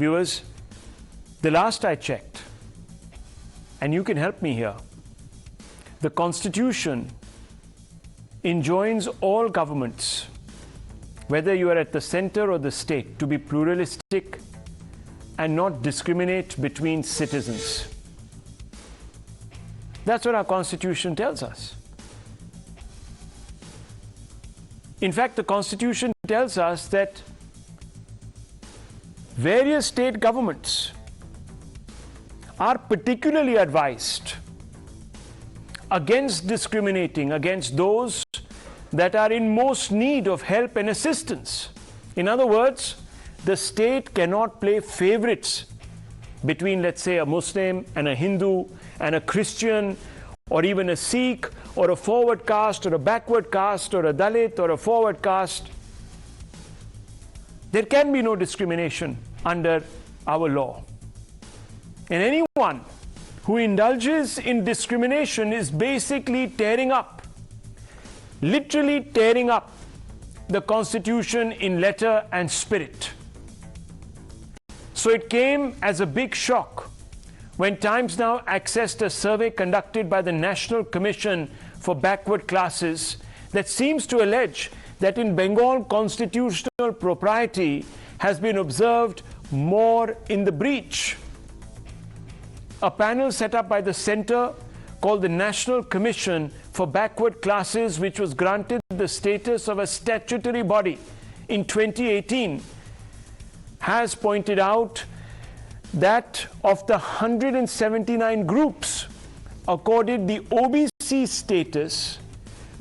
Viewers, the last I checked, and you can help me here, the Constitution enjoins all governments, whether you are at the center or the state, to be pluralistic and not discriminate between citizens. That's what our Constitution tells us. In fact, the Constitution tells us that various state governments are particularly advised against discriminating against those that are in most need of help and assistance. In other words, the state cannot play favorites between, let's say, a Muslim and a Hindu and a Christian, or even a Sikh, or a forward caste, or a backward caste, or a Dalit, or a forward caste. There can be no discrimination under our law. And anyone who indulges in discrimination is basically tearing up, literally tearing up the Constitution in letter and spirit. So it came as a big shock when Times Now accessed a survey conducted by the National Commission for Backward Classes that seems to allege that in Bengal, constitutional propriety has been observed more in the breach. A panel set up by the Centre called the National Commission for Backward Classes, which was granted the status of a statutory body in 2018, has pointed out that of the 179 groups accorded the OBC status,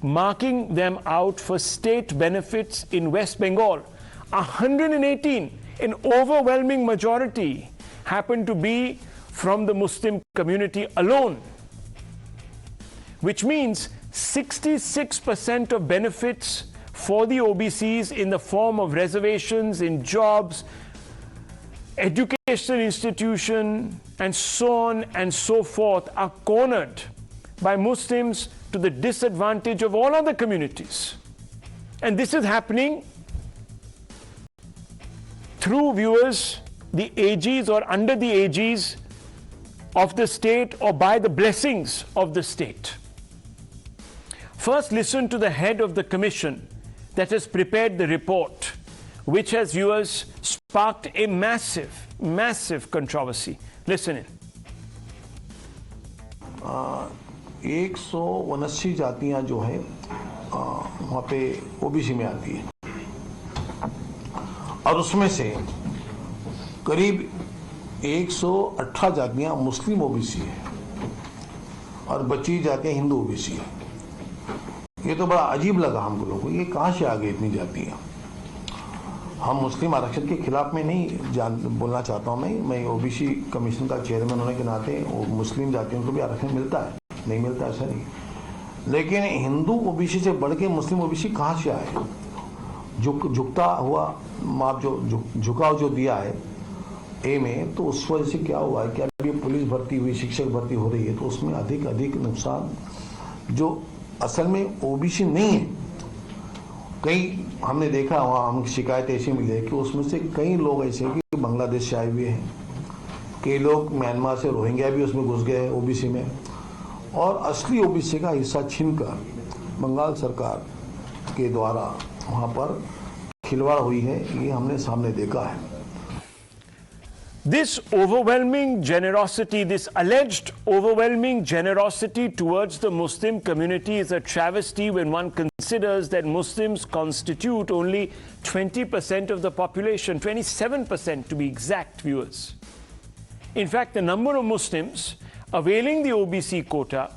marking them out for state benefits in West Bengal, 118, an overwhelming majority, happened to be from the Muslim community alone, which means 66% of benefits for the OBCs in the form of reservations in jobs, educational institution, and so on and so forth are cornered by Muslims to the disadvantage of all other communities. And this is happening through, viewers, the aegis or under the aegis of the state, or by the blessings of the state. First, listen to the head of the commission that has prepared the report, which has, viewers, sparked a massive, massive controversy. Listen in. 179 जातियां जो हैं वहाँ पे OBC में आती है, और उसमें से करीब 118 जातियां मुस्लिम ओबीसी है और बची जातियां हिंदू ओबीसी है। ये तो बड़ा अजीब लगा हम लोगों को, ये कहाँ से आ गई इतनी जातियां। हम मुस्लिम आरक्षण के खिलाफ में नहीं बोलना चाहता हूँ, मैं ओबीसी कमीशन का चेयरमैन होने के नाते मुस्लिम जातियों को भी आरक्षण मिलता है, नहीं मिलता ऐसा नहीं, लेकिन हिंदू ओबीसी से बढ़ के मुस्लिम ओबीसी कहाँ से आए। झुकता हुआ माप जो झुकाव जो दिया है ए में, तो उस वजह से क्या हुआ है कि अभी पुलिस भर्ती हुई, शिक्षक भर्ती हो रही है, तो उसमें अधिक नुकसान जो असल में ओबीसी नहीं है। कई हमने देखा वहाँ हम शिकायत ऐसी मिली है कि उसमें से कई लोग ऐसे हैं कि बांग्लादेश से आए हुए हैं, कई लोग म्यांमार से रोहिंग्या भी उसमें घुस गए ओबीसी में, और असली ओबीसी का हिस्सा छीनकर बंगाल सरकार के द्वारा वहाँ पर खिलवाड़ हुई है, ये हमने सामने देखा है। This overwhelming generosity, this alleged overwhelming generosity towards the Muslim community is a travesty when one considers that Muslims constitute only 20% of the population, 27% to be exact, viewers. In fact, the number of Muslims availing the OBC quota,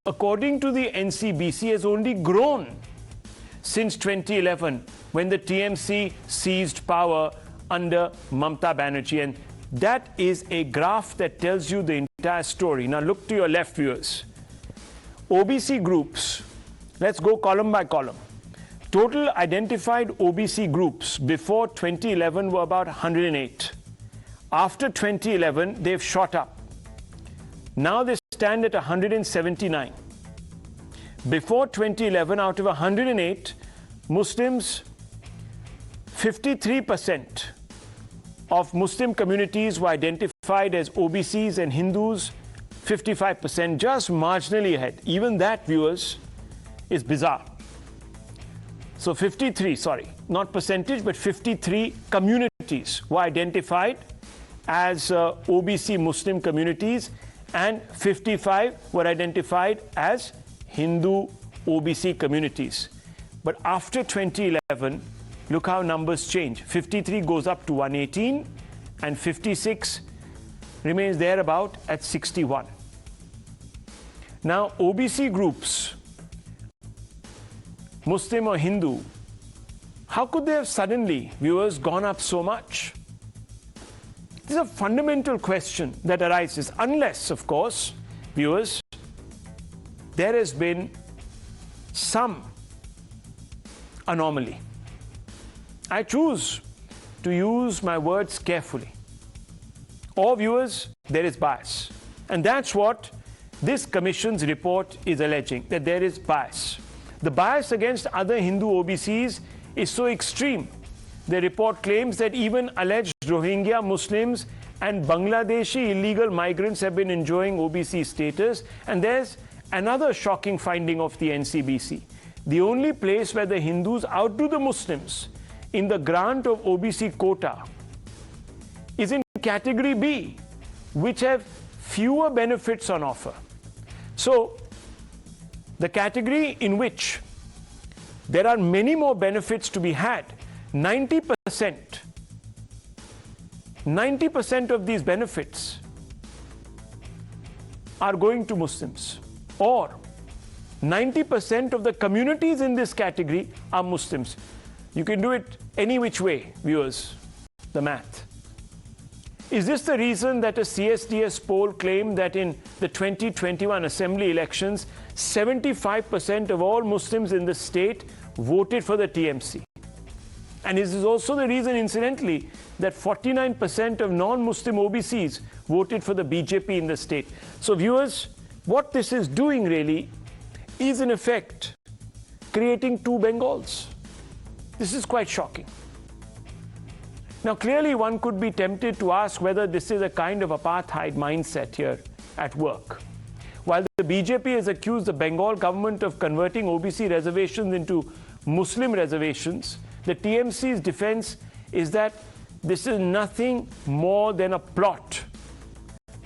according to the NCBC, has only grown since 2011, when the TMC seized power under Mamata Banerjee. And that is a graph that tells you the entire story. Now look to your left, viewers. OBC groups, let's go column by column. Total identified OBC groups before 2011 were about 108. After 2011, they've shot up. Now they stand at 179. Before 2011, out of 108, Muslims, 53% of Muslim communities were identified as OBCs and Hindus, 55%, just marginally ahead. Even that, viewers, is bizarre. So 53, sorry, not percentage, but 53 communities were identified as OBC Muslim communities, and 55 were identified as Hindu OBC communities. But after 2011, look how numbers change. 53 goes up to 118, and 56 remains thereabout at 61. Now, OBC groups, Muslim or Hindu, how could they have suddenly, viewers, gone up so much? This is a fundamental question that arises, unless, of course, viewers, there has been some anomaly. I choose to use my words carefully. Or, viewers, there is bias. And that's what this Commission's report is alleging, that there is bias. The bias against other Hindu OBCs is so extreme. The report claims that even alleged Rohingya Muslims and Bangladeshi illegal migrants have been enjoying OBC status. And there's another shocking finding of the NCBC. The only place where the Hindus outdo the Muslims in the grant of OBC quota is in category B, which have fewer benefits on offer. So, the category in which there are many more benefits to be had, 90% of these benefits are going to Muslims, or 90% of the communities in this category are Muslims. You can do it any which way, viewers, the math. Is this the reason that a CSDS poll claimed that in the 2021 assembly elections, 75% of all Muslims in the state voted for the TMC? And is this also the reason, incidentally, that 49% of non-Muslim OBCs voted for the BJP in the state? So, viewers, what this is doing really is, in effect, creating two Bengals. This is quite shocking. Now, clearly, one could be tempted to ask whether this is a kind of apartheid mindset here at work. While the BJP has accused the Bengal government of converting OBC reservations into Muslim reservations, the TMC's defense is that this is nothing more than a plot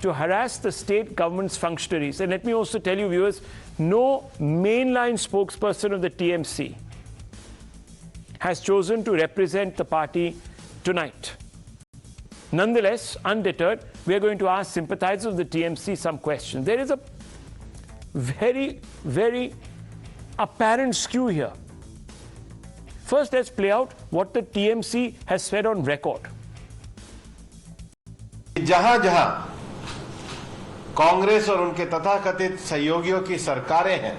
to harass the state government's functionaries. And let me also tell you, viewers, no mainline spokesperson of the TMC has chosen to represent the party tonight. Nonetheless, undeterred, we are going to ask sympathizers of the TMC some questions. There is a very, very apparent skew here. First, let's play out what the TMC has said on record. जहां जहां कांग्रेस और उनके तथाकथित सहयोगियों की सरकारें हैं,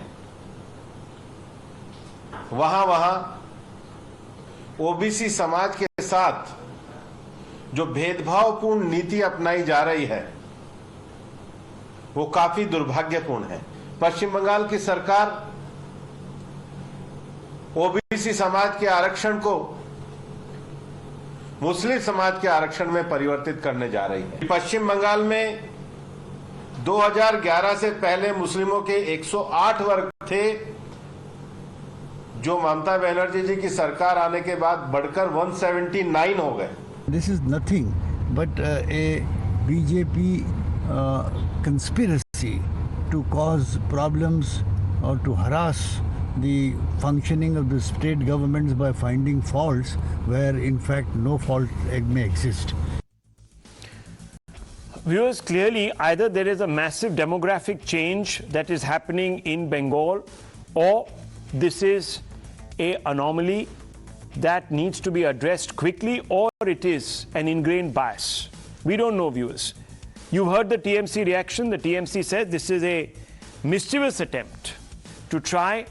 वहां वहां ओबीसी समाज के साथ जो भेदभावपूर्ण नीति अपनाई जा रही है, वो काफी दुर्भाग्यपूर्ण है। पश्चिम बंगाल की सरकार ओबीसी समाज के आरक्षण को मुस्लिम समाज के आरक्षण में परिवर्तित करने जा रही है। पश्चिम बंगाल में 2011 से पहले मुस्लिमों के 108 वर्ग थे, जो ममता बनर्जी जी की सरकार आने के बाद बढ़कर 179 हो गए। This is nothing but a BJP conspiracy to cause problems or to harass the functioning of the state governments by finding faults where in fact no fault may exist. Viewers, clearly either there is a massive demographic change that is happening in Bengal, or this is an anomaly that needs to be addressed quickly, or it is an ingrained bias. We don't know, viewers. You've heard the TMC reaction. The TMC said this is a mischievous attempt to try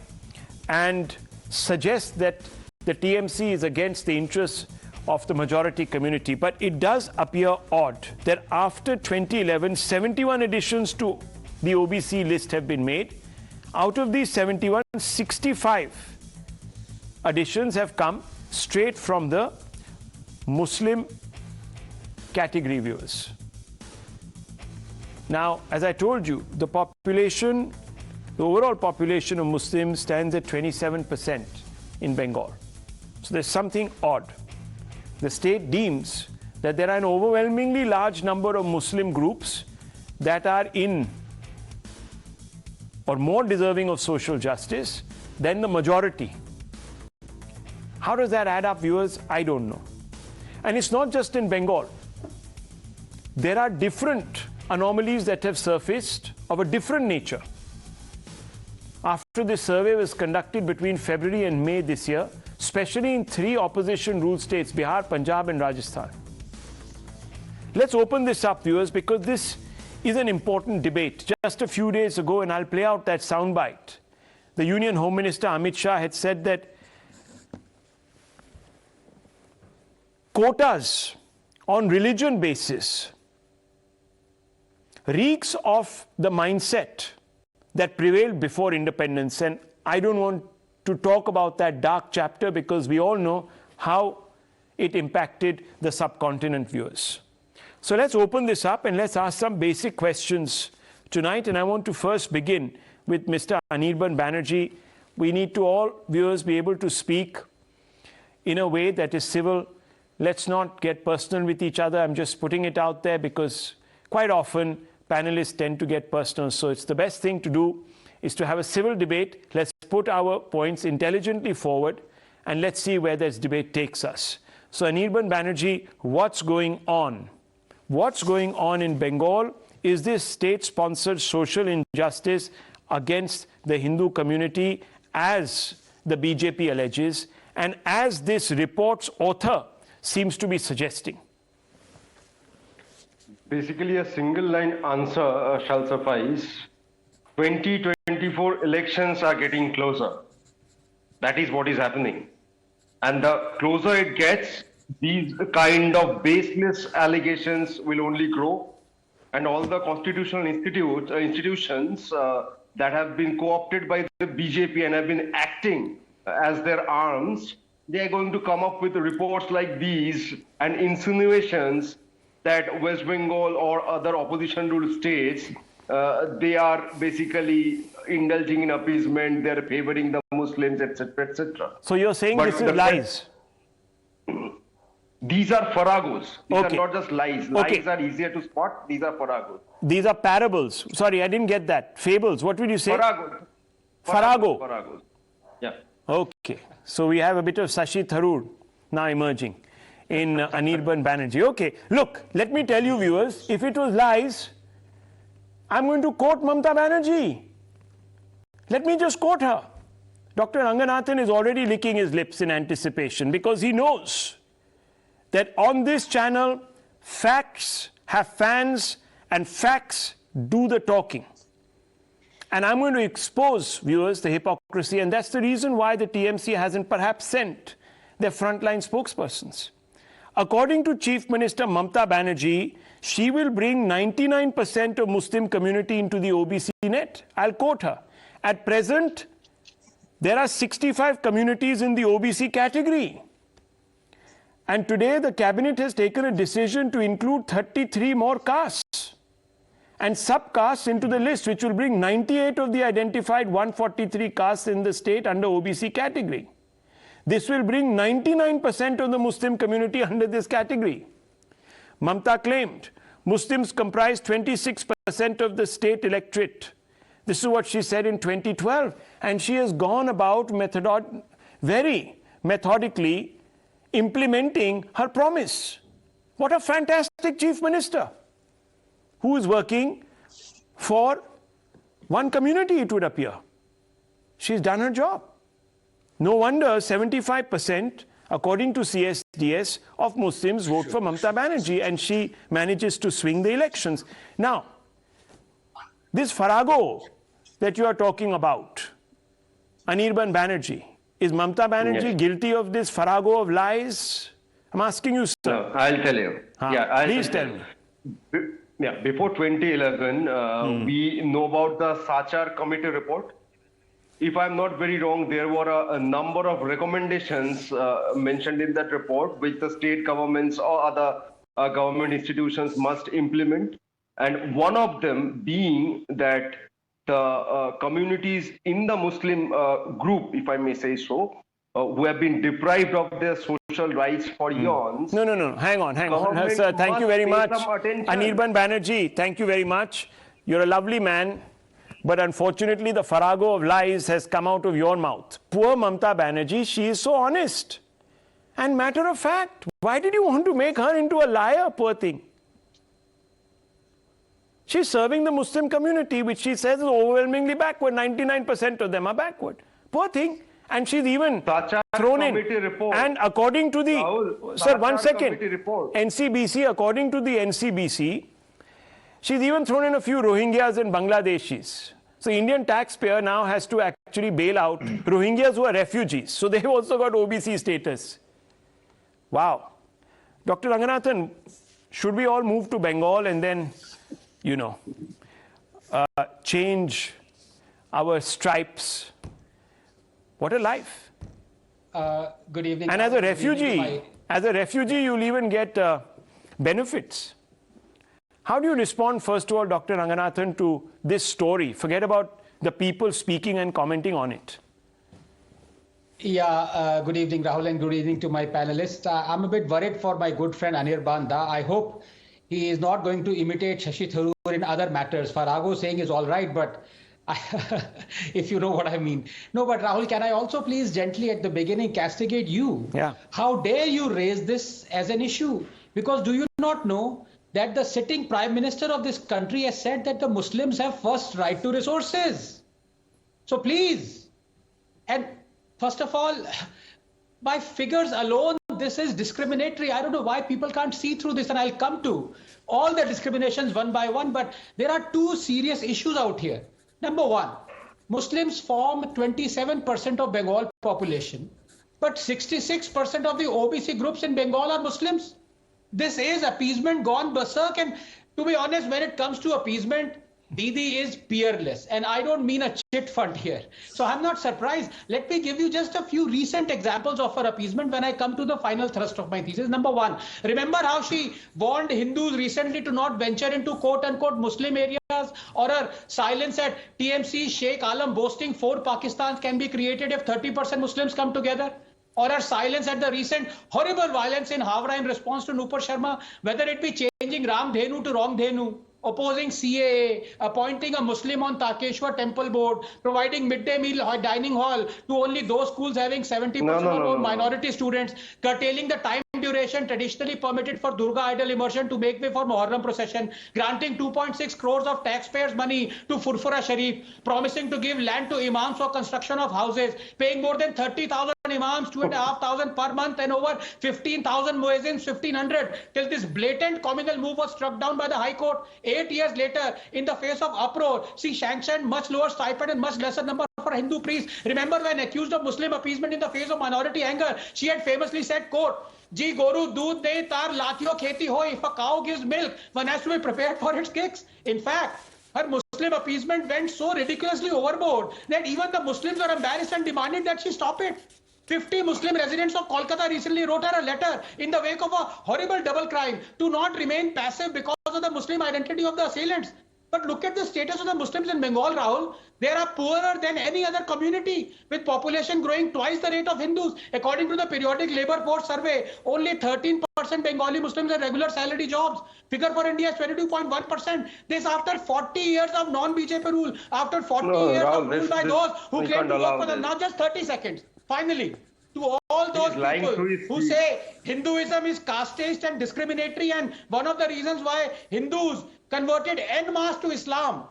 and suggest that the TMC is against the interests of the majority community. But it does appear odd that after 2011, 71 additions to the OBC list have been made. Out of these 71, 65 additions have come straight from the Muslim category, viewers. Now, as I told you, the population, the overall population of Muslims stands at 27% in Bengal. So there's something odd. The state deems that there are an overwhelmingly large number of Muslim groups that are in or more deserving of social justice than the majority. How does that add up, viewers? I don't know. And it's not just in Bengal. There are different anomalies that have surfaced of a different nature. After this survey was conducted between February and May this year, especially in 3 opposition-ruled states, Bihar, Punjab and Rajasthan. Let's open this up, viewers, because this is an important debate. Just a few days ago, and I'll play out that soundbite, the Union Home Minister Amit Shah had said that quotas on religion basis reeks of the mindset that prevailed before independence. And I don't want to talk about that dark chapter because we all know how it impacted the subcontinent, viewers. So let's open this up and let's ask some basic questions tonight. And I want to first begin with Mr. Anirban Banerjee. We need to all, viewers, be able to speak in a way that is civil. Let's not get personal with each other. I'm just putting it out there because quite often panelists tend to get personal. So it's the best thing to do is to have a civil debate. Let's put our points intelligently forward and let's see where this debate takes us. So Anirban Banerjee, what's going on? What's going on in Bengal? Is this state-sponsored social injustice against the Hindu community as the BJP alleges and as this report's author seems to be suggesting? Basically, a single line answer shall suffice. 2024 elections are getting closer. That is what is happening. And the closer it gets, these kind of baseless allegations will only grow. And all the constitutional institutions that have been co-opted by the BJP and have been acting as their arms, they are going to come up with reports like these and insinuations that West Bengal or other opposition-ruled states, they are basically indulging in appeasement, they're favoring the Muslims, etc., etc. So you're saying this is lies? These are faragos. These Okay. are not just lies. Okay. Lies are easier to spot. These are faragos. These are parables. Sorry, I didn't get that. Fables. What would you say? Faragos. Farago. Faragos. Yeah. Okay. So we have a bit of Shashi Tharoor now emerging in Anirban Banerjee. Okay. Look, let me tell you, viewers, if it was lies, I'm going to quote Mamata Banerjee. Let me just quote her. Dr. Ranganathan is already licking his lips in anticipation because he knows that on this channel, facts have fans and facts do the talking. And I'm going to expose, viewers, the hypocrisy, and that's the reason why the TMC hasn't perhaps sent their frontline spokespersons. According to Chief Minister Mamata Banerjee, she will bring 99% of Muslim community into the OBC net. I'll quote her. At present, there are 65 communities in the OBC category. And today, the cabinet has taken a decision to include 33 more castes and subcastes into the list, which will bring 98 of the identified 143 castes in the state under OBC category. This will bring 99% of the Muslim community under this category. Mamata claimed Muslims comprise 26% of the state electorate. This is what she said in 2012. And she has gone about very methodically implementing her promise. What a fantastic chief minister who is working for one community, it would appear. She's done her job. No wonder 75%, according to CSDS, of Muslims vote for Mamata Banerjee, and she manages to swing the elections. Now, this Farago that you are talking about, Anirban Banerjee, is Mamata Banerjee guilty of this Farago of lies? I'm asking you, sir. No, I'll tell you. Please tell me. Yeah, before 2011, we know about the Sachar committee report. If I'm not very wrong, there were a number of recommendations mentioned in that report, which the state governments or other government institutions must implement, and one of them being that the communities in the Muslim group, if I may say so, who have been deprived of their social rights for eons. No. Hang on. Sir, thank you very much. Anirban Banerjee, thank you very much. You're a lovely man, but unfortunately the farrago of lies has come out of your mouth. Poor Mamata Banerjee, she is so honest. And matter of fact, why did you want to make her into a liar, poor thing? She's serving the Muslim community, which she says is overwhelmingly backward. 99% of them are backward. Poor thing. And she's even thrown in. Report. And according to the... Rahul, sir, 1 second. Report. NCBC, according to the NCBC, she's even thrown in a few Rohingyas and Bangladeshis. So Indian taxpayer now has to actually bail out Rohingyas who are refugees. So they've also got OBC status. Wow. Dr. Ranganathan, should we all move to Bengal and then, you know, change our stripes? What a life. Good evening. And as a refugee, you'll even get benefits. How do you respond, first of all, Dr. Ranganathan, to this story? Forget about the people speaking and commenting on it. Yeah, good evening, Rahul, and good evening to my panelists. I'm a bit worried for my good friend Anirban Da. I hope he is not going to imitate Shashi Tharoor in other matters. Farrago saying is all right, but if you know what I mean. No, but Rahul, can I also please gently at the beginning castigate you? Yeah. How dare you raise this as an issue? Because do you not know that the sitting Prime Minister of this country has said that the Muslims have first right to resources? So please, and first of all, by figures alone, this is discriminatory. I don't know why people can't see through this, and I'll come to all the discriminations one by one, but there are two serious issues out here. Number one, Muslims form 27% of Bengal population, but 66% of the OBC groups in Bengal are Muslims. This is appeasement gone berserk, and to be honest, when it comes to appeasement, Didi is peerless, and I don't mean a chit fund here. So I'm not surprised. Let me give you just a few recent examples of her appeasement when I come to the final thrust of my thesis. Number one, remember how she warned Hindus recently to not venture into quote-unquote Muslim areas, or her silence at TMC Sheikh Alam boasting 4 Pakistans can be created if 30% Muslims come together? Or her silence at the recent horrible violence in Havra in response to Nupur Sharma, whether it be changing Ram Dhenu to Wrong Dhenu, opposing CAA, appointing a Muslim on Takeshwar Temple Board, providing midday meal dining hall to only those schools having 70% or more minority students, curtailing the time duration traditionally permitted for Durga idol immersion to make way for Muharram procession, granting 2.6 crores of taxpayers' money to Furfura Sharif, promising to give land to imams for construction of houses, paying more than 30,000 imams, 2,500 per month, and over 15,000 muezzins, 1,500, till this blatant communal move was struck down by the High Court. 8 years later, in the face of uproar, she sanctioned much lower stipend and much lesser number for Hindu priests. Remember, when accused of Muslim appeasement in the face of minority anger, she had famously said, quote, "Ji goru doodh de tar latio kheti hoy. If a cow gives milk, one has to be prepared for its kicks." In fact, her Muslim appeasement went so ridiculously overboard that even the Muslims were embarrassed and demanded that she stop it. 50 Muslim residents of Kolkata recently wrote her a letter in the wake of a horrible double crime to not remain passive because of the Muslim identity of the assailants. But look at the status of the Muslims in Bengal, Rahul. They are poorer than any other community, with population growing twice the rate of Hindus. According to the periodic labor force survey, only 13% Bengali Muslims have regular salary jobs. Figure for India is 22.1%. This after 40 years of non-BJP rule, after 40 years of rule by those who claim to work for them. Now just 30 seconds. Finally, to all those people who say Hinduism is casteist and discriminatory, and one of the reasons why Hindus converted en masse to Islam,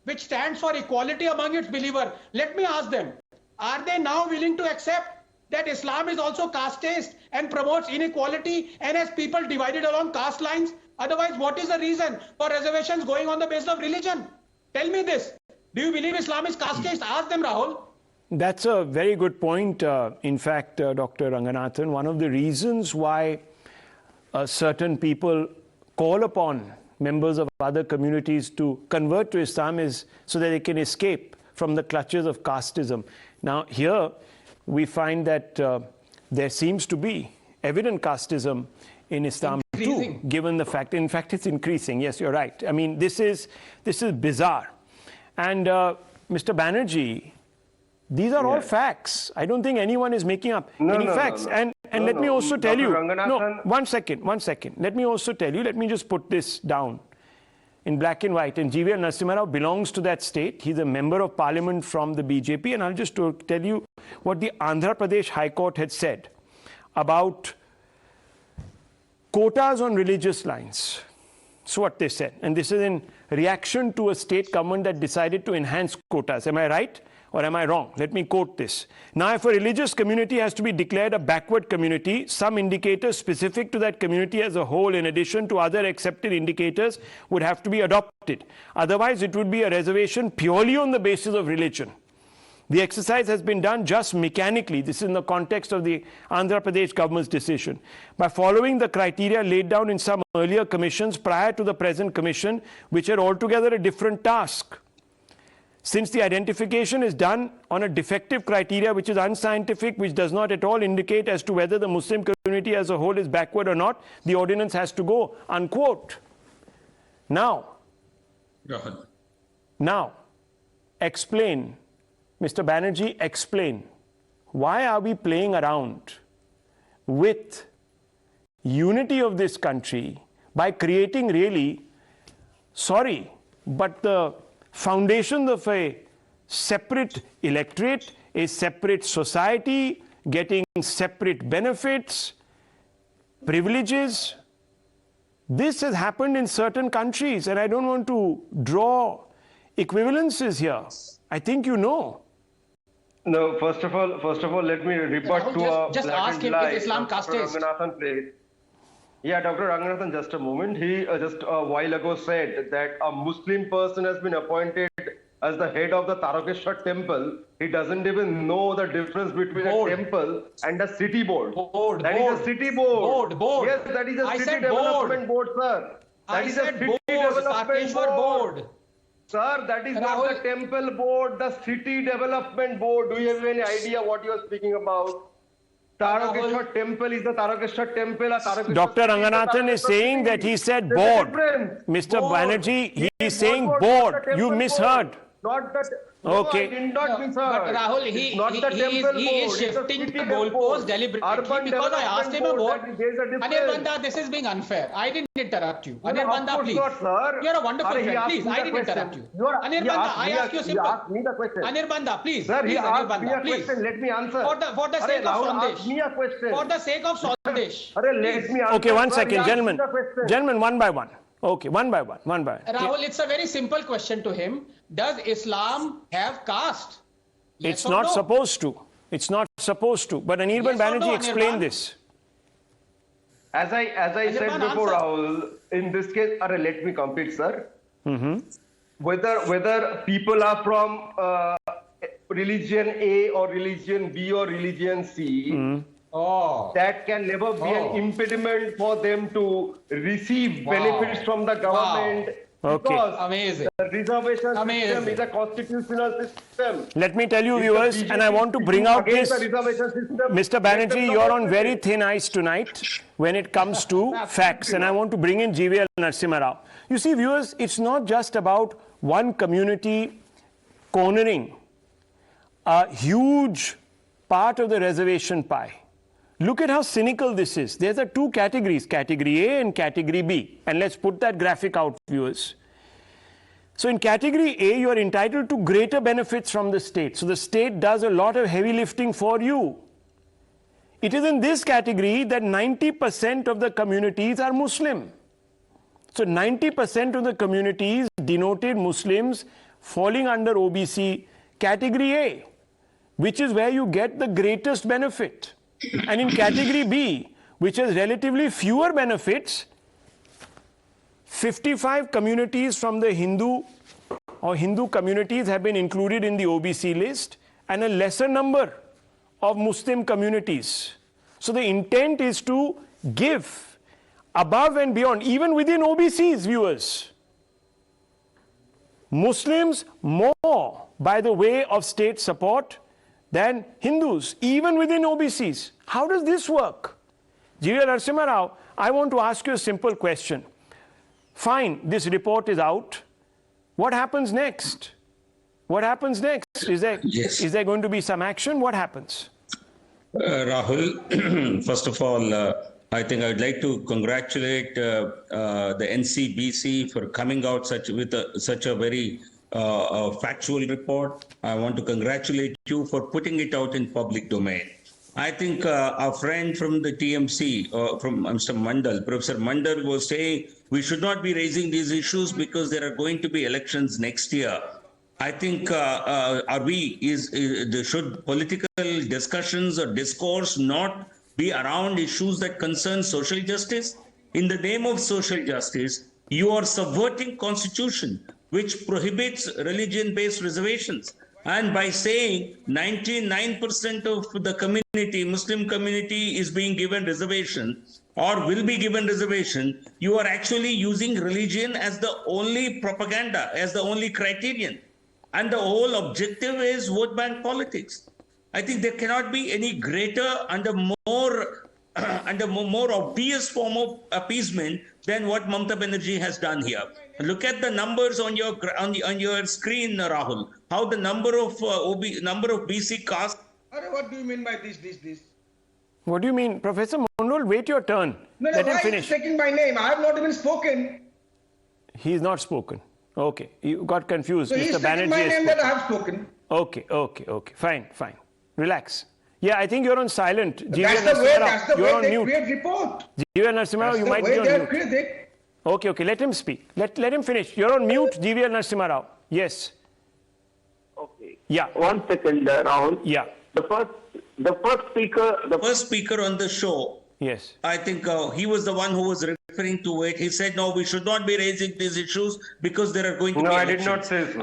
which stands for equality among its believers, let me ask them, are they now willing to accept that Islam is also casteist and promotes inequality and has people divided along caste lines? Otherwise, what is the reason for reservations going on the basis of religion? Tell me this. Do you believe Islam is casteist? Ask them, Rahul. That's a very good point. In fact, Dr. Ranganathan, one of the reasons why certain people call upon members of other communities to convert to Islam is so that they can escape from the clutches of casteism. Now, here we find that there seems to be evident casteism in Islam. too, given the fact. In fact, it's increasing. Yes, you're right. I mean, this is bizarre. And Mr. Banerjee, these are all facts. I don't think anyone is making up any facts. And let me also tell you. No, one second. Let me also tell you. Let me just put this down in black and white. And GVL Narasimha Rao belongs to that state. He's a member of parliament from the BJP. And I'll just tell you what the Andhra Pradesh High Court had said about quotas on religious lines. So what they said. And this is in reaction to a state government that decided to enhance quotas. Am I right? Or am I wrong? Let me quote this. Now, if a religious community has to be declared a backward community, some indicators specific to that community as a whole, in addition to other accepted indicators, would have to be adopted. Otherwise, it would be a reservation purely on the basis of religion. The exercise has been done just mechanically. This is in the context of the Andhra Pradesh government's decision. By following the criteria laid down in some earlier commissions prior to the present commission, which had altogether a different task. Since the identification is done on a defective criteria which is unscientific, which does not at all indicate as to whether the Muslim community as a whole is backward or not, the ordinance has to go, unquote. Now, explain, Mr. Banerjee, explain, why are we playing around with unity of this country by creating really, sorry, but the foundations of a separate electorate, a separate society, getting separate benefits, privileges. This has happened in certain countries, and I don't want to draw equivalences here. I think you know. No, first of all, let me rebut to just ask him, is Islam casteist? Yeah, Dr. Ranganathan, just a moment. He just a while ago said that a Muslim person has been appointed as the head of the Tarakeshwar temple. He doesn't even know the difference between a temple and a city board. That is a city board. Board. Yes, that is a city development board, sir. That is a city development board. Sir, that is not the temple board, the city development board. Do you have any idea what you are speaking about? Tarakeshwar temple is the Tarakeshwar temple. Dr. Ranganathan is saying that he said board. Mr. Banerjee, he is saying board. You misheard. Not that. Okay. No, I did not misheard. But Rahul, he is shifting the goalpost deliberately because I asked him about. Anirbandha, this is being unfair. I didn't interrupt you. Anirbandha, please. You're a wonderful friend. Please, I didn't interrupt you. Anirbandha, I asked you a simple. Ask me the question. Anirbandha, please. Sir, he asked me a please. question. Let me answer. For the sake of Sandesh. Ask me a question. For the sake of Sandesh. Let me answer. Okay, one second, gentlemen. Gentlemen, one by one. Okay, one by one. Rahul, it's a very simple question to him. Does Islam have caste? Yes, it's not supposed to. It's not supposed to. But Anirban Banerjee explained this. As I said before, Rahul, in this case, let me complete, sir. Whether people are from religion A or religion B or religion C, that can never be an impediment for them to receive benefits from the government. Because amazing. The reservation system is a constitutional system. Let me tell you, viewers, and I want to bring out this. Mr. Banerjee, you're on very thin ice tonight when it comes to facts, and I want to bring in GVL Narasimha Rao. You see, viewers, it's not just about one community cornering a huge part of the reservation pie. Look at how cynical this is. There are two categories, category A and category B. And let's put that graphic out, viewers. So in category A, you are entitled to greater benefits from the state. So the state does a lot of heavy lifting for you. It is in this category that 90% of the communities are Muslim. So 90% of the communities denoted Muslims falling under OBC category A, which is where you get the greatest benefit. And in category B, which has relatively fewer benefits, 55 communities from the Hindu communities have been included in the OBC list, and a lesser number of Muslim communities. So the intent is to give above and beyond, even within OBCs, viewers, Muslims more by the way of state support than Hindus, even within OBCs. How does this work? GVL Narasimha Rao, I want to ask you a simple question. Fine, this report is out. What happens next? What happens next? Is there going to be some action? What happens? Rahul, first of all, I think I'd like to congratulate the NCBC for coming out with such a very factual report. I want to congratulate you for putting it out in public domain. I think our friend from the TMC, from Mr. Mandal, Professor Mandal was saying we should not be raising these issues because there are going to be elections next year. I think should political discussions or discourse not be around issues that concern social justice? In the name of social justice, you are subverting constitution, which prohibits religion-based reservations. And by saying 99% of the community, Muslim community, is being given reservation or will be given reservation, you are actually using religion as the only propaganda, as the only criterion. And the whole objective is vote bank politics. I think there cannot be any greater and a more obvious form of appeasement than what Mamata Banerjee has done here. Look at the numbers on your screen, Rahul. How the number of BC castes. What do you mean by this? What do you mean, Professor Mondal? Wait your turn. Let him finish. Why are you taking my name? I have not even spoken. He's not spoken. Okay, you got confused. So he's taking my name that I have spoken. Okay. Fine. Relax. Yeah, I think you're on silent. That's the way they create report. GVL Narasimha Rao, you might be on mute. Okay, let him speak. Let him finish. You're on mute, GVL Narasimha Rao. Yes. Okay. Yeah. 1 second, Rahul. Yeah. The first speaker on the show. Yes. I think he was the one who was referring to it. He said, no, we should not be raising these issues because there are going to be elections. No, I did not say so.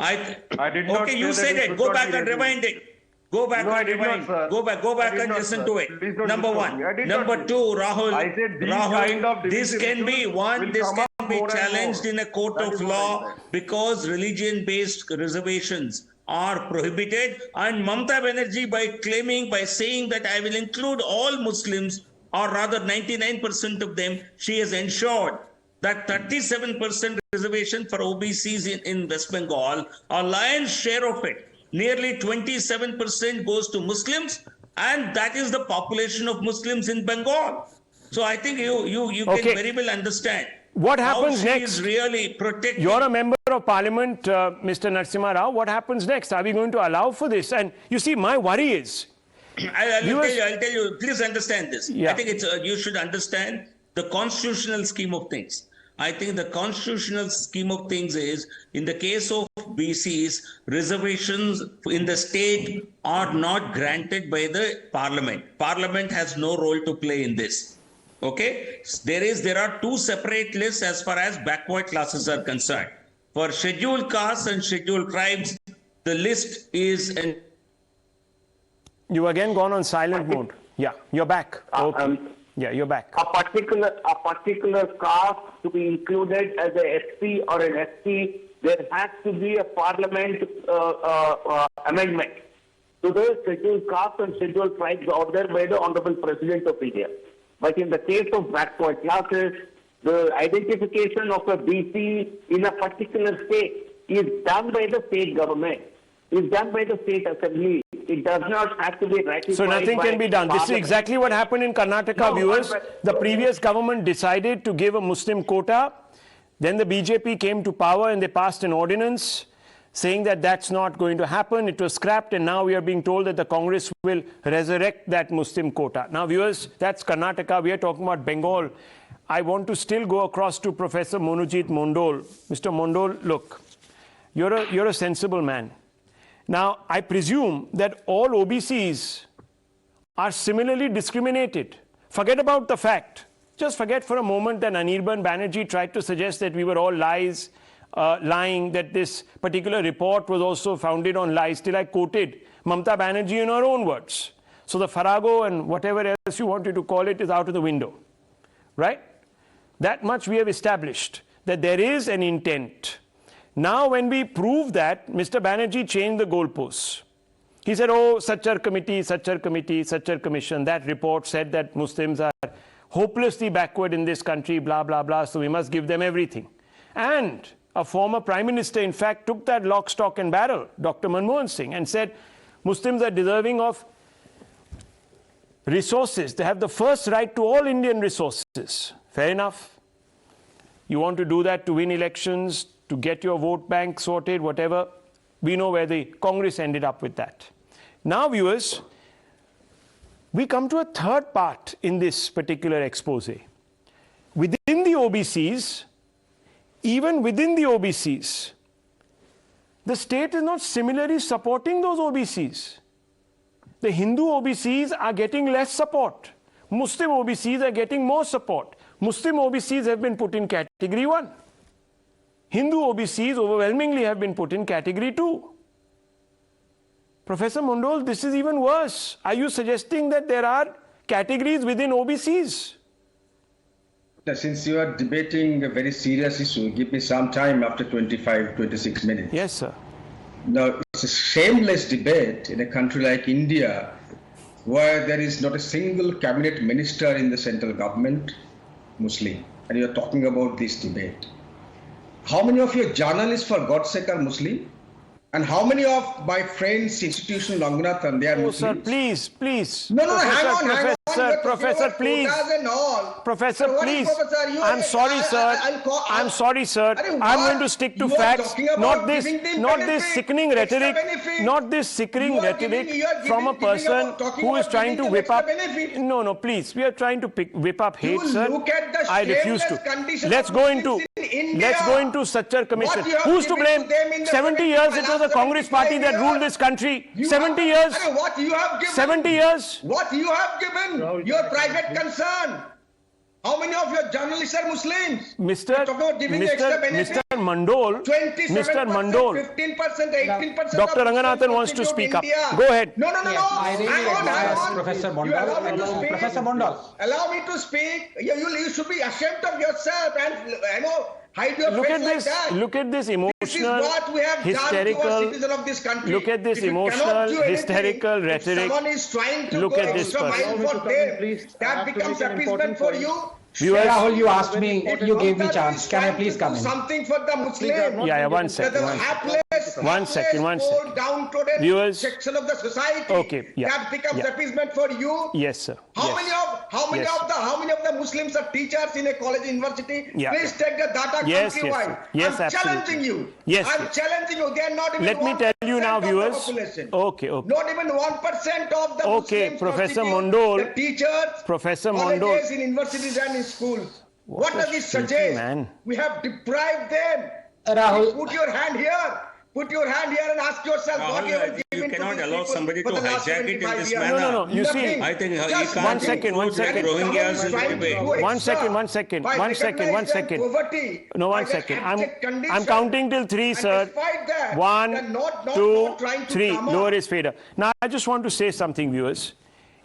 I did not Okay, say you said it. Go back and rewind it. Go back and rewind. Go back and listen to it. Number one. Number two, Rahul, this can be challenged in a court of law because religion-based reservations are prohibited. And Mamata Banerjee, by saying that I will include all Muslims, or rather 99% of them, she has ensured that 37% reservation for OBCs in West Bengal, a lion's share of it, nearly 27% goes to Muslims, and that is the population of Muslims in Bengal. So I think you can very well understand what happens how she next. Is really protecting. You're a member of Parliament, Mr. Narasimha Rao. What happens next? Are we going to allow for this? And you see, my worry is. I'll tell you. Please understand this. Yeah. I think you should understand the constitutional scheme of things. I think the constitutional scheme of things is, in the case of BCs, reservations in the state are not granted by the parliament. Parliament has no role to play in this. Okay? There are two separate lists as far as backward classes are concerned. For scheduled castes and scheduled tribes, the list is... You again gone on silent mode. Yeah, you're back. Okay. Yeah, you're back. A particular caste to be included as a SC or an ST, there has to be a parliament amendment to the scheduled caste and scheduled tribes ordered by the Honorable President of India. But in the case of backward classes, the identification of a BC in a particular state is done by the state government, is done by the state assembly. It does not have to be ratified. So nothing can be done. This is exactly what happened in Karnataka, viewers. The previous government decided to give a Muslim quota. Then the BJP came to power and they passed an ordinance saying that that's not going to happen. It was scrapped, and now we are being told that the Congress will resurrect that Muslim quota. Now, viewers, that's Karnataka. We are talking about Bengal. I want to still go across to Professor Monojit Mondal. Mr. Mondal, look, you're a sensible man. Now, I presume that all OBCs are similarly discriminated. Forget about the fact. Just forget for a moment that Anand Banerjee tried to suggest that we were all lying, that this particular report was also founded on lies, till I quoted Mamata Banerjee in her own words. So the farrago and whatever else you wanted to call it is out of the window, right? That much we have established, that there is an intent. Now, when we prove that, Mr. Banerjee changed the goalposts. He said, oh, such a committee, such a commission. That report said that Muslims are hopelessly backward in this country, blah, blah, blah, so we must give them everything. And a former Prime Minister, in fact, took that lock, stock and barrel, Dr. Manmohan Singh, and said Muslims are deserving of resources. They have the first right to all Indian resources. Fair enough. You want to do that to win elections, to get your vote bank sorted, whatever. We know where the Congress ended up with that. Now, viewers, we come to a third part in this particular expose. Within the OBCs, even within the OBCs, the state is not similarly supporting those OBCs. The Hindu OBCs are getting less support. Muslim OBCs are getting more support. Muslim OBCs have been put in category 1. Hindu OBCs overwhelmingly have been put in category 2. Professor Mondal, this is even worse. Are you suggesting that there are categories within OBCs? Since you are debating a very serious issue, give me some time after 26 minutes. Yes, sir. Now, it's a shameless debate in a country like India, where there is not a single cabinet minister in the central government Muslim, and you are talking about this debate. How many of your journalists, for God's sake, are Muslim? And how many of my friends, institutional Ranganathan, they are Muslims? Sir, please, please. No, Professor, hang on. Professor, please. Professor, please. I'm sorry, sir. I'm sorry, sir. I'm going to stick to facts. Not this sickening rhetoric. Not this sickening rhetoric from a person who is trying to whip up. No, please. We are trying to whip up hate, sir. I refuse to. Let's go into Sachar Commission. Who's to blame? 70 years it was the Congress party that ruled this country. 70 years. 70 years. What you have given, your private concern. How many of your journalists are Muslims? Mr. Mandol, 15%, 18%. Dr. Ranganathan wants to speak up. Go ahead. No. Hang on. Professor Mondal. Professor Mondal. Allow me to speak. You should be ashamed of yourself and hide your Look face at this. like that. Look at this emotional, This is what we have hysterical. done to a citizen of this country. Look at this If you emotional, cannot do anything, hysterical rhetoric. If someone is trying to Look go at this extra person. mile for them, that becomes appeasement for you. Viewers, Rahul, you asked me, you gave me chance. Can I please come in? Something for the Muslim. Yeah, one second. One second. Downtrodden Viewers. section of the society. Okay, yeah, That becomes yeah. appeasement for you. Yes, sir. How Yes. many of the Muslims are teachers in a college university? Yeah. Please take the data Yes, countrywide. yes, I'm absolutely. challenging you. Yes, I'm yes. challenging you. They are not even Let me tell you 1% now, of the viewers. population. Okay. Not even 1% of the Okay, Muslims Professor constitute Mondal. the teachers, Professor colleges, Mondal. in universities and in schools. What a does it shitty suggest? man. We have deprived them. Rahul. Put your hand here. Put your hand here and ask yourself what you have you given to cannot these allow people somebody for to the last hijack it in 75 this years. manner. No, you see. Nothing. I think he Just can't One second. include the Rohingyas in the debate. One second. One second. No, 1 second. I'm counting till 3, sir. 1, 2, 3. Lower his fader. Now, I just want to say something, viewers.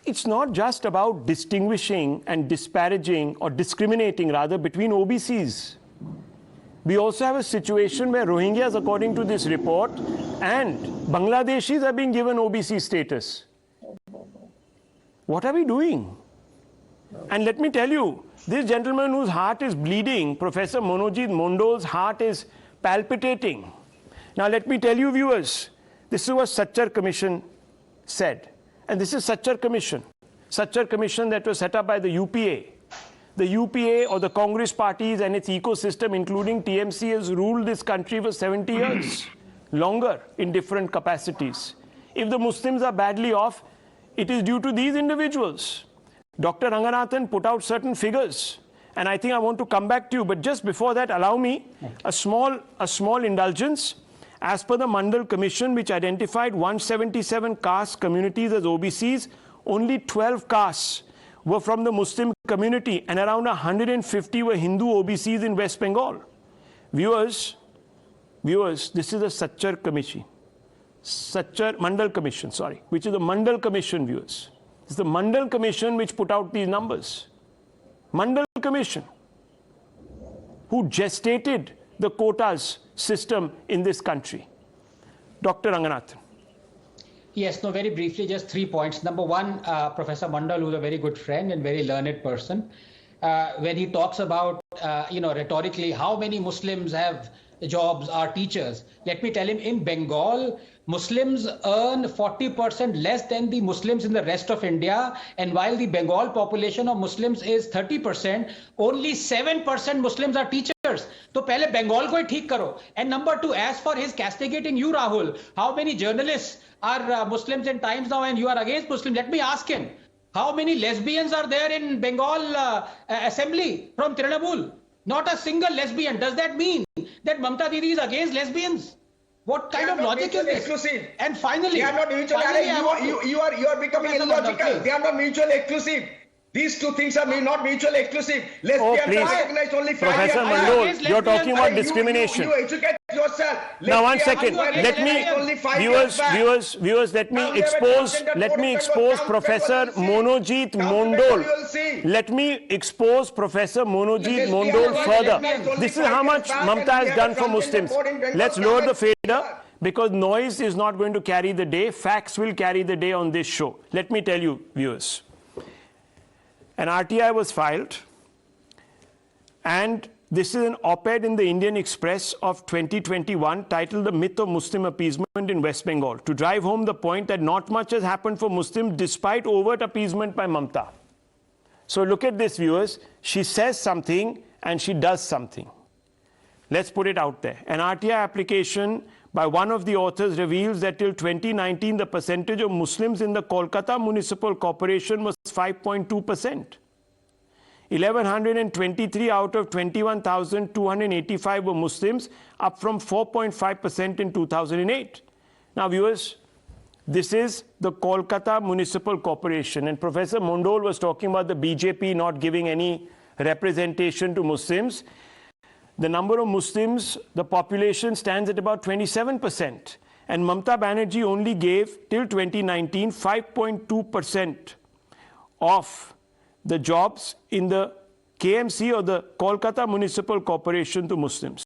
It's not just about distinguishing and disparaging or discriminating, rather, between OBCs. We also have a situation where Rohingyas, according to this report, and Bangladeshis are being given OBC status. What are we doing? And let me tell you, this gentleman whose heart is bleeding, Professor Manojit Mondol's heart is palpitating. Now let me tell you, viewers, this is what Sachar Commission said. And this is Sachar Commission that was set up by the UPA. The UPA, or the Congress parties and its ecosystem, including TMC, has ruled this country for 70 years, longer, in different capacities. If the Muslims are badly off, it is due to these individuals. Dr. Ranganathan put out certain figures, and I think I want to come back to you. But just before that, allow me a small indulgence. As per the Mandal Commission, which identified 177 caste communities as OBCs, only 12 castes were from the Muslim community, and around 150 were Hindu OBCs in West Bengal. Viewers, this is a Sachar Commission. Mandal Commission, which is the Mandal Commission, viewers. It's the Mandal Commission which put out these numbers. Mandal Commission, who gestated the quotas system in this country. Dr. Ranganathan. Yes, no, very briefly, just 3 points. Number one, Professor Mondal, who's a very good friend and very learned person, when he talks about, rhetorically, how many Muslims have jobs, are teachers. Let me tell him, in Bengal, Muslims earn 40% less than the Muslims in the rest of India. And while the Bengal population of Muslims is 30%, only 7% Muslims are teachers. So pehle Bengal ko hi theek karo. And number two, as for his castigating you, Rahul, how many journalists are Muslims in Times Now and you are against Muslims? Let me ask him, how many lesbians are there in Bengal assembly from Trinamool? Not a single lesbian. Does that mean that Mamata Didi is against lesbians? What kind of logic is this? Exclusive. And finally, they are not mutually you are becoming illogical. They are not mutually exclusive. These two things are not mutually exclusive. Lesbians are recognized only 5 years. Professor Mandol, you're talking about discrimination. You educate yourself. Now, 1 second. Let me, viewers, let me expose Professor Monojit Mondol. Let me expose Professor Monojit Mondol further. This is how much Mamata has done for Muslims. Let's lower the fader, because noise is not going to carry the day. Facts will carry the day on this show. Let me tell you, viewers. An RTI was filed, and this is an op-ed in the Indian Express of 2021 titled "The Myth of Muslim Appeasement in West Bengal," to drive home the point that not much has happened for Muslims despite overt appeasement by Mamata. So look at this, viewers. She says something and she does something. Let's put it out there. An RTI application by one of the authors reveals that till 2019, the percentage of Muslims in the Kolkata Municipal Corporation was 5.2%. 1,123 out of 21,285 were Muslims, up from 4.5% in 2008. Now, viewers, this is the Kolkata Municipal Corporation, and Professor Mondol was talking about the BJP not giving any representation to Muslims. The number of Muslims, the population stands at about 27%. And Mamata Banerjee only gave, till 2019, 5.2% of the jobs in the KMC or the Kolkata Municipal Corporation to Muslims.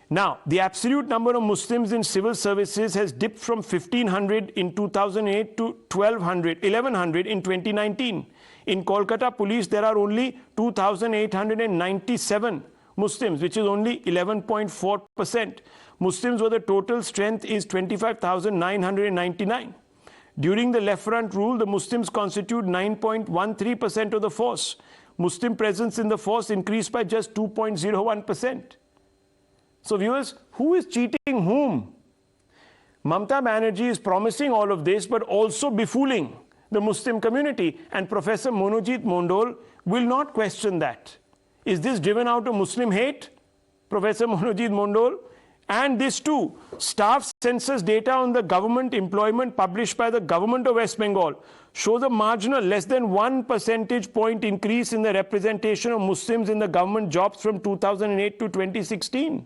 Now, the absolute number of Muslims in civil services has dipped from 1,500 in 2008 to 1,100 in 2019. In Kolkata Police, there are only 2,897 Muslims, which is only 11.4%. Muslims were the total strength is 25,999. During the left front rule, the Muslims constitute 9.13% of the force. Muslim presence in the force increased by just 2.01%. So viewers, who is cheating whom? Mamata Banerjee is promising all of this, but also befooling the Muslim community. And Professor Monojit Mondol will not question that. Is this driven out of Muslim hate? Professor Monojit Mondol? And this too, staff census data on the government employment published by the government of West Bengal shows a marginal less than 1 percentage point increase in the representation of Muslims in the government jobs from 2008 to 2016.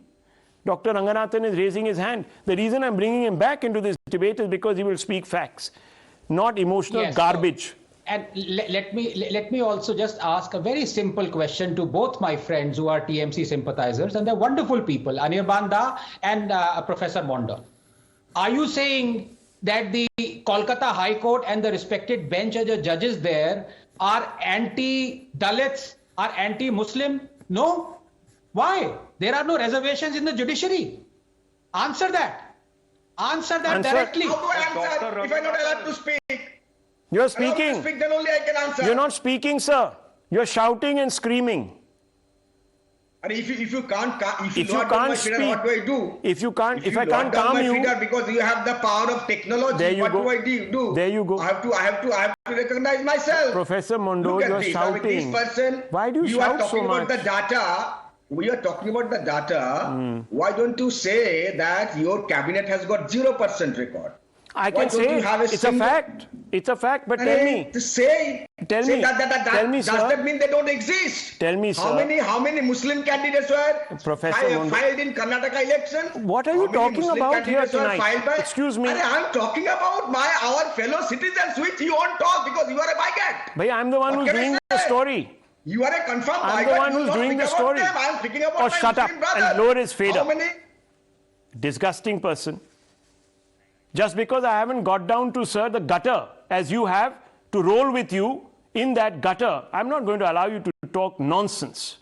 Dr. Ranganathan is raising his hand. The reason I'm bringing him back into this debate is because he will speak facts, not emotional garbage. And let me also just ask a very simple question to both my friends who are TMC sympathizers, and they're wonderful people, Anirban Da and Professor Mondol. Are you saying that the Kolkata High Court and the respected bench of the judges there are anti-Dalits, are anti-Muslim? No. Why? There are no reservations in the judiciary. Answer that. Answer that directly. How do I answer if I'm not allowed to speak? You're speaking. Speak, then only I can answer. You're not speaking, sir. You're shouting and screaming. And if you can't speak, what do I do? If I can't calm you, because you have the power of technology, there you what go. do I do? There you go. I have to recognize myself. Professor Mondol, you're shouting. This person, why do you shout so much? About the data. We are talking about the data. Why don't you say that your cabinet has got 0% record? I can say it's a fact. It's a fact, but tell me. Tell me, sir. Does that mean they don't exist? Tell me, sir. How many Muslim candidates were filed in Karnataka election? What are you talking about here tonight? Excuse me. I'm talking about our fellow citizens, which you won't talk because you are a bigot. Bhai, I'm the one who's doing the story. You are a confirmed I'm the one who's doing the story. I'm speaking about my shut up Muslim brother. and lower his fader. How many? Disgusting person. Just because I haven't got down to, sir, the gutter as you have, to roll with you in that gutter, I'm not going to allow you to talk nonsense.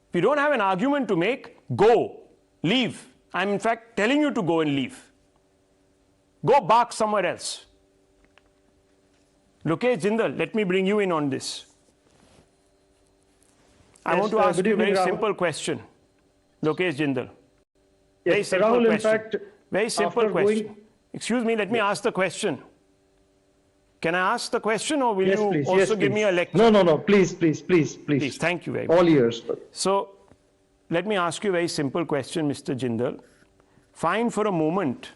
If you don't have an argument to make, go, leave. I'm in fact telling you to go and leave. Go bark somewhere else. Lokesh Jindal, let me bring you in on this. I want to ask you a very simple question. Lokesh Jindal. Very simple Rahul, question. in fact, very simple question. Excuse me, let me ask the question. Can I ask the question, or will you also give me a lecture? No, please. Please, thank you very much. All ears. So, let me ask you a very simple question, Mr. Jindal. Fine, for a moment,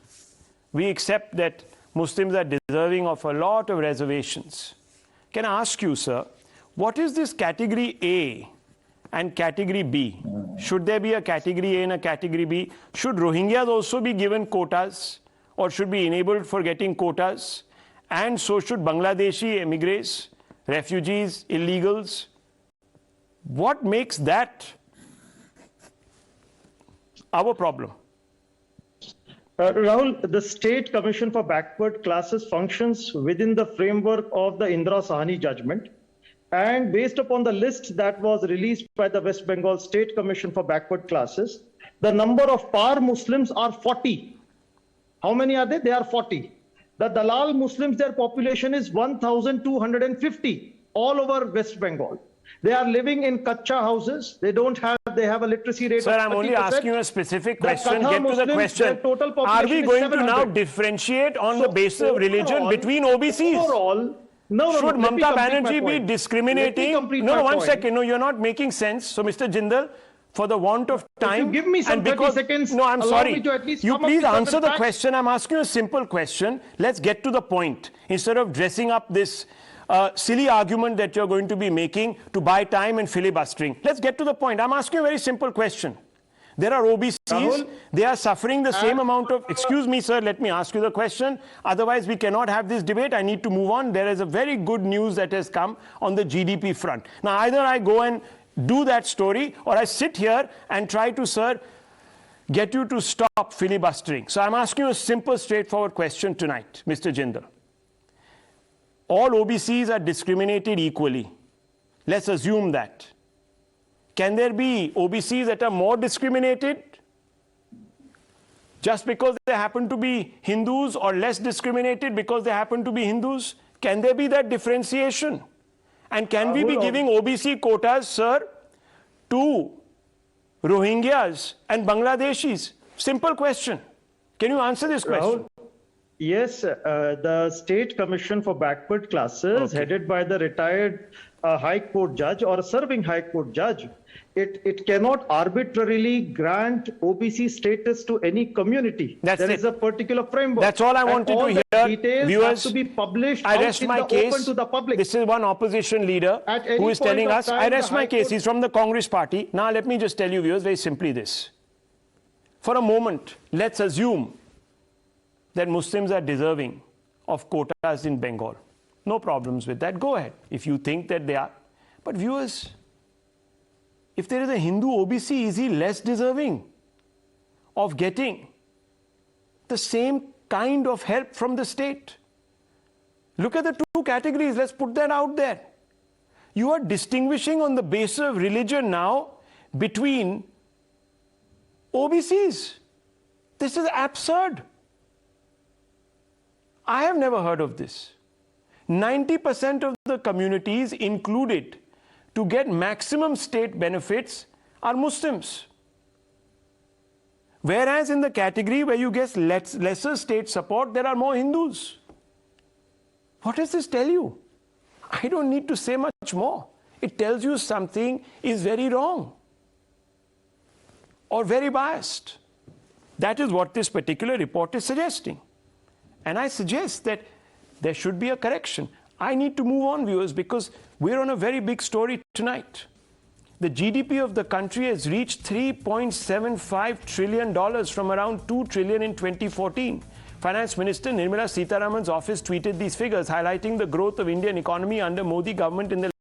we accept that Muslims are deserving of a lot of reservations. Can I ask you, sir, what is this category A and category B? Should there be a category A and a category B? Should Rohingyas also be given quotas, or should be enabled for getting quotas? And so should Bangladeshi emigres, refugees, illegals. What makes that our problem? Rahul, the State Commission for Backward Classes functions within the framework of the Indira Sahni judgment. And based upon the list that was released by the West Bengal State Commission for Backward Classes, the number of Par Muslims are 40. How many are they? They are 40. The Dalal Muslims, their population is 1,250 all over West Bengal. They are living in kacha houses. They have a literacy rate of 30%. Sir, I'm only asking you a specific question. Get Muslims, to the question. Are we going to now differentiate on the basis of religion between OBCs? Overall, should Mamata Banerjee be discriminating? No, 1 second. No, you're not making sense. So, Mr. Jindal, for the want of time, if you give me some 30 seconds. No, I'm sorry. You please answer the question. I'm asking you a simple question. Let's get to the point instead of dressing up this silly argument that you're going to be making to buy time and filibustering. Let's get to the point. I'm asking you a very simple question. There are OBCs. Rahul, they are suffering the same amount of... Excuse me, sir. Let me ask you the question. Otherwise, we cannot have this debate. I need to move on. There is a very good news that has come on the GDP front. Now, either I go and do that story, or I sit here and try to, sir, get you to stop filibustering. So I'm asking you a simple, straightforward question tonight, Mr. Jindal. All OBCs are discriminated equally. Let's assume that. Can there be OBCs that are more discriminated just because they happen to be Hindus, or less discriminated because they happen to be Hindus? Can there be that differentiation? And can we be giving OBC quotas, sir, to Rohingyas and Bangladeshis? Simple question. Can you answer this question? Yes, the State Commission for Backward Classes, headed by the retired High Court judge or a serving High Court judge, it cannot arbitrarily grant OBC status to any community. There is a particular framework. That's all I wanted to hear. Details Viewers, have to be published I rest my case. open to the public. This is one opposition leader who is telling us, I rest my case. He's from the Congress party. Now let me just tell you, viewers, very simply this. For a moment, let's assume that Muslims are deserving of quotas in Bengal. No problems with that. Go ahead if you think that they are. But viewers, if there is a Hindu OBC, is he less deserving of getting the same kind of help from the state? Look at the two categories. Let's put that out there. You are distinguishing on the basis of religion now between OBCs. This is absurd. I have never heard of this. 90% of the communities included to get maximum state benefits are Muslims. Whereas in the category where you get lesser state support, there are more Hindus. What does this tell you? I don't need to say much more. It tells you something is very wrong or very biased. That is what this particular report is suggesting. And I suggest that there should be a correction. I need to move on, viewers, because we're on a very big story tonight. The GDP of the country has reached $3.75 trillion from around $2 trillion in 2014. Finance Minister Nirmala Sitharaman's office tweeted these figures, highlighting the growth of Indian economy under Modi government in the